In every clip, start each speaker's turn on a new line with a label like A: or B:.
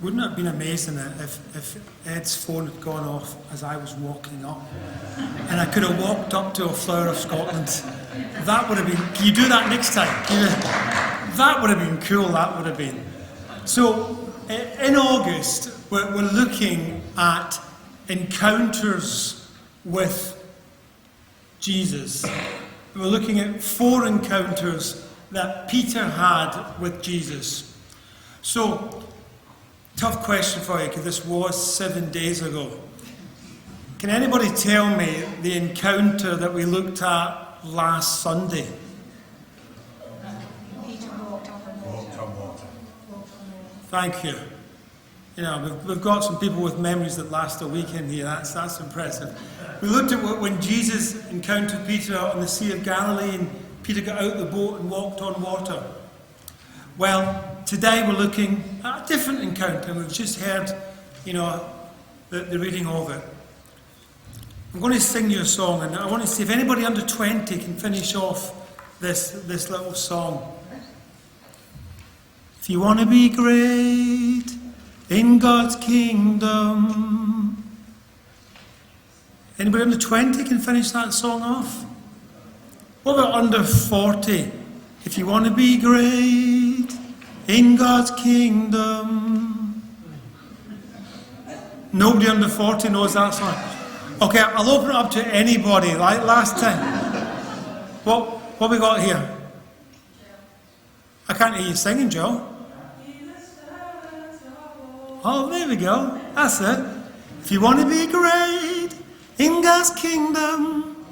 A: Wouldn't it have been amazing if Ed's phone had gone off as I was walking up and I could have walked up to a Flower of Scotland? That would have been, can you do that next time? That would have been cool, that would have been. So in August, we're looking at encounters with Jesus. We're looking at 4 encounters that Peter had with Jesus. So, tough question for you, because this was 7 days ago. Can anybody tell me the encounter that we looked at last Sunday?
B: Peter walked on water.
A: Thank you. You know, we've got some people with memories that last a week in here. That's impressive. We looked at when Jesus encountered Peter on the Sea of Galilee, and Peter got out of the boat and walked on water. Well, today we're looking at a different encounter. We've just heard, the reading of it. I'm going to sing you a song, and I want to see if anybody under 20 can finish off this little song. If you want to be great in God's kingdom. Anybody under 20 can finish that song off? What about under 40? If you want to be great in God's kingdom. Nobody under 40 knows that song. Okay, I'll open it up to anybody, like last time. What we got here? I can't hear you singing, Joe. Oh, there we go. That's it. If you want to be great in God's kingdom,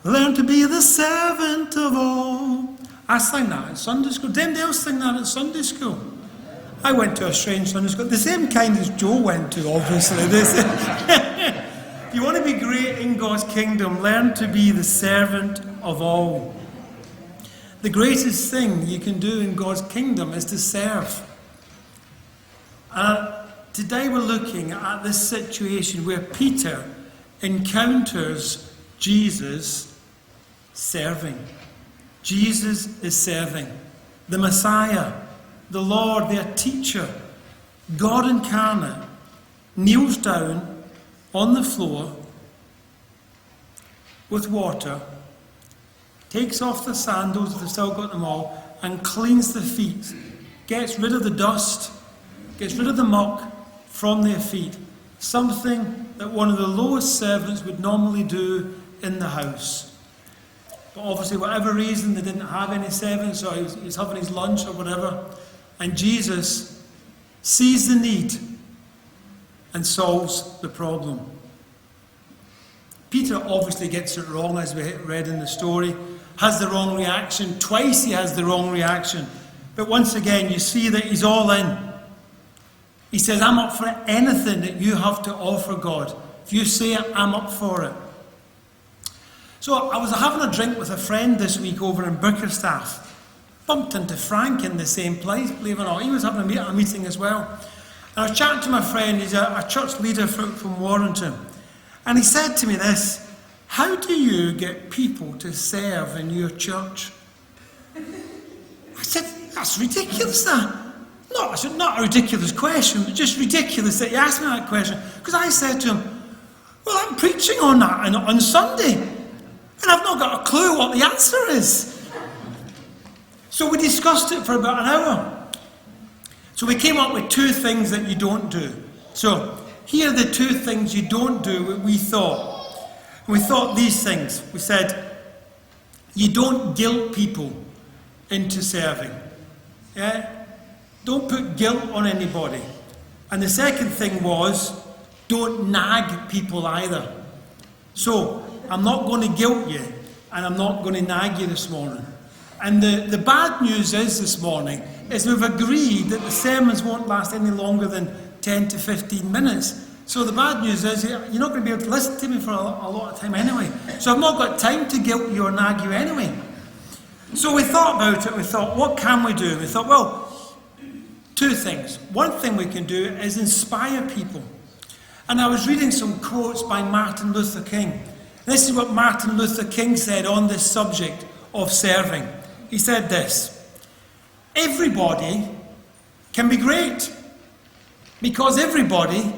A: learn to be the servant of all. I sang that at Sunday school. Did anybody else sing that at Sunday school? I went to a strange Sunday school. The same kind as Joe went to, obviously. If you want to be great in God's kingdom, learn to be the servant of all. The greatest thing you can do in God's kingdom is to serve. Today we're looking at this situation where Peter encounters Jesus serving. Jesus is serving. The Messiah, the Lord, their teacher, God incarnate, kneels down on the floor with water, takes off the sandals, if they've still got them all, and cleans the feet, gets rid of the dust, gets rid of the muck from their feet, something that one of the lowest servants would normally do in the house. But obviously, whatever reason, they didn't have any servants, or he was having his lunch or whatever, and Jesus sees the need and solves the problem. Peter obviously gets it wrong, as we read in the story, has the wrong reaction. Twice he has the wrong reaction. But once again, you see that he's all in. He says, I'm up for anything that you have to offer, God. If you say it, I'm up for it. So I was having a drink with a friend this week over in Bickerstaff. Bumped into Frank in the same place, believe it or not. He was having a meeting as well. And I was chatting to my friend, he's a church leader from Warrington. And he said to me this, how do you get people to serve in your church? I said, that's ridiculous, that. No, it's not a ridiculous question, but just ridiculous that you asked me that question. Because I said to him, well, I'm preaching on that on Sunday, and I've not got a clue what the answer is. So we discussed it for about an hour. So we came up with 2 things that you don't do. So here are the 2 things you don't do, we thought. We thought these things. We said, you don't guilt people into serving. Yeah? Don't put guilt on anybody. And the second thing was, don't nag people either. So, I'm not going to guilt you, and I'm not going to nag you this morning. And the bad news is this morning, is we've agreed that the sermons won't last any longer than 10 to 15 minutes. So the bad news is, you're not going to be able to listen to me for a lot of time anyway. So I've not got time to guilt you or nag you anyway. So we thought about it, we thought, what can we do? We thought, well, 2 things. One thing we can do is inspire people. And I was reading some quotes by Martin Luther King. This is what Martin Luther King said on this subject of serving. He said this, everybody can be great. Because everybody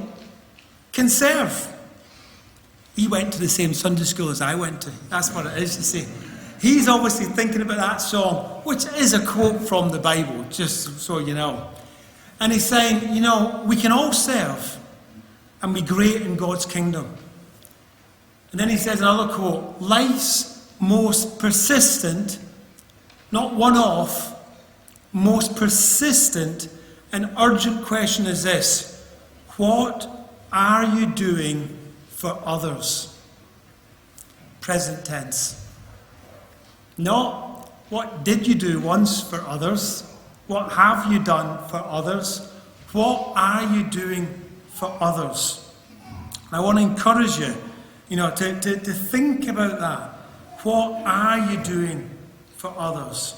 A: can serve. He went to the same Sunday school as I went to. That's what it is, you see. He's obviously thinking about that song, which is a quote from the Bible, just so you know. And he's saying, we can all serve and be great in God's kingdom. And then he says another quote, life's most persistent, not one-off, most persistent and urgent question is this: what are you doing for others? Present tense. Not what did you do once for others? What have you done for others? What are you doing for others? I want to encourage you, to think about that. What are you doing for others?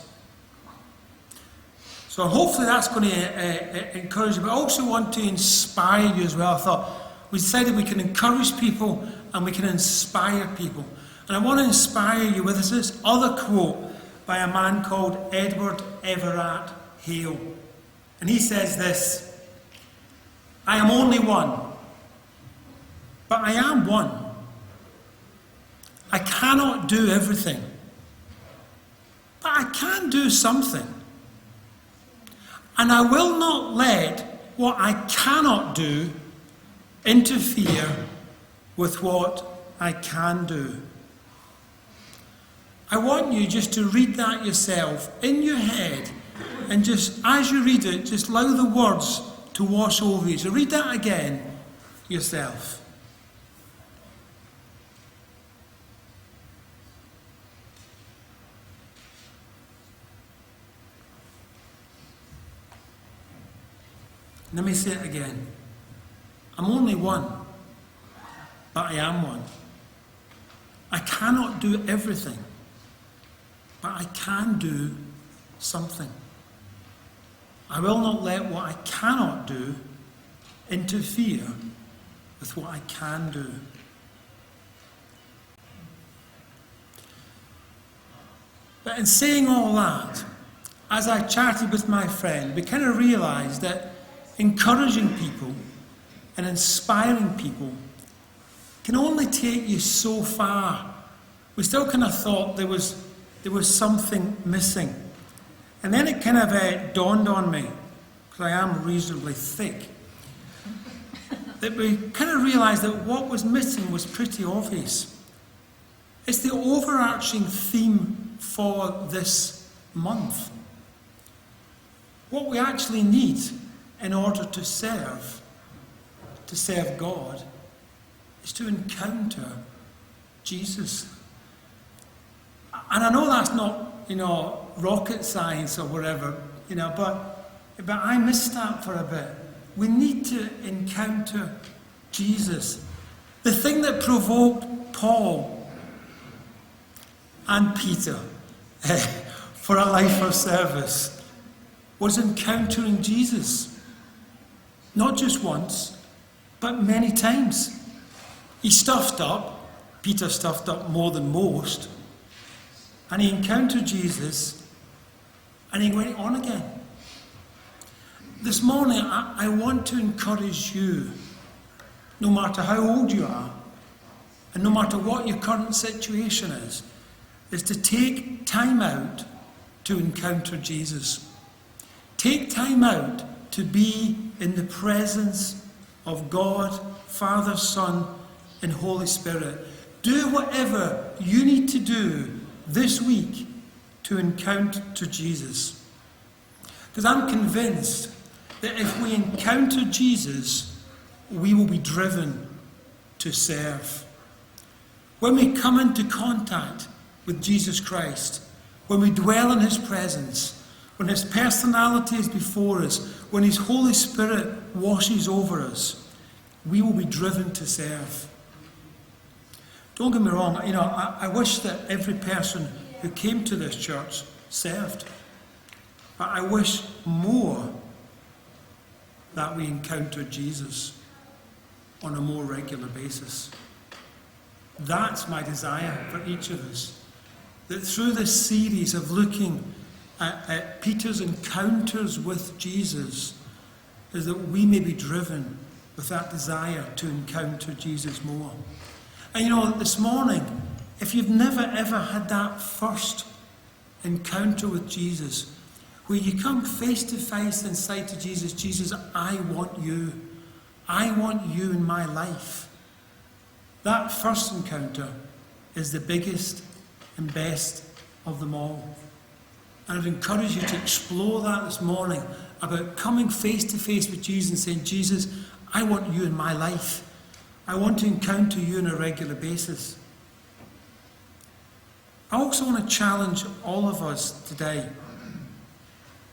A: So hopefully that's going to encourage you, but I also want to inspire you as well. I thought we decided we can encourage people and we can inspire people. And I want to inspire you with this other quote by a man called Edward Everett Hale. And he says this: I am only one, but I am one. I cannot do everything, but I can do something. And I will not let what I cannot do interfere with what I can do. I want you just to read that yourself in your head, and just as you read it, just allow the words to wash over you. So read that again yourself. Let me say it again. I'm only one, but I am one. I cannot do everything, but I can do something. I will not let what I cannot do interfere with what I can do. But in saying all that, as I chatted with my friend, we kind of realised that encouraging people and inspiring people can only take you so far. We still kind of thought there was something missing. And then it kind of dawned on me, because I am reasonably thick, that we kind of realised that what was missing was pretty obvious. It's the overarching theme for this month. What we actually need in order to serve God, is to encounter Jesus. And I know that's not, rocket science or whatever, but I missed that for a bit. We need to encounter Jesus. The thing that provoked Paul and Peter for a life of service was encountering Jesus. Not just once, but many times. He stuffed up, Peter stuffed up more than most, and he encountered Jesus, and he went on again. This morning, I want to encourage you, no matter how old you are, and no matter what your current situation is to take time out to encounter Jesus. Take time out to be in the presence of God, Father, Son, and Holy Spirit. Do whatever you need to do this week to encounter Jesus. Because I'm convinced that if we encounter Jesus, we will be driven to serve. When we come into contact with Jesus Christ, when we dwell in his presence, when his personality is before us, when his Holy Spirit washes over us, we will be driven to serve. Don't get me wrong, I wish that every person who came to this church served. But I wish more that we encounter Jesus on a more regular basis. That's my desire for each of us. That through this series of looking at Peter's encounters with Jesus, is that we may be driven with that desire to encounter Jesus more. And you know, this morning, if you've never ever had that first encounter with Jesus, where you come face to face and say to Jesus, Jesus, I want you. I want you in my life. That first encounter is the biggest and best of them all. And I'd encourage you to explore that this morning, about coming face to face with Jesus and saying, Jesus, I want you in my life. I want to encounter you on a regular basis. I also want to challenge all of us today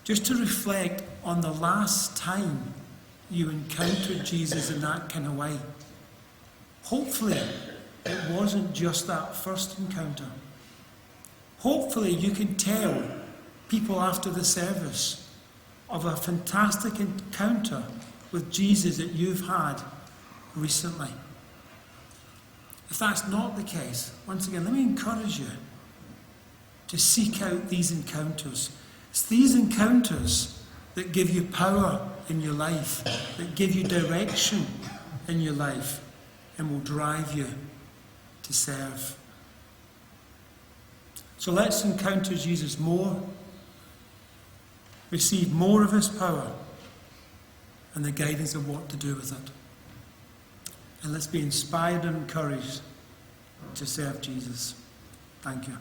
A: just to reflect on the last time you encountered Jesus in that kind of way. Hopefully, it wasn't just that first encounter. Hopefully, you can tell people after the service of a fantastic encounter with Jesus that you've had recently. If that's not the case, once again, let me encourage you to seek out these encounters. It's these encounters that give you power in your life, that give you direction in your life, and will drive you to serve. So let's encounter Jesus more, receive more of his power, and the guidance of what to do with it. And let's be inspired and encouraged to serve Jesus. Thank you.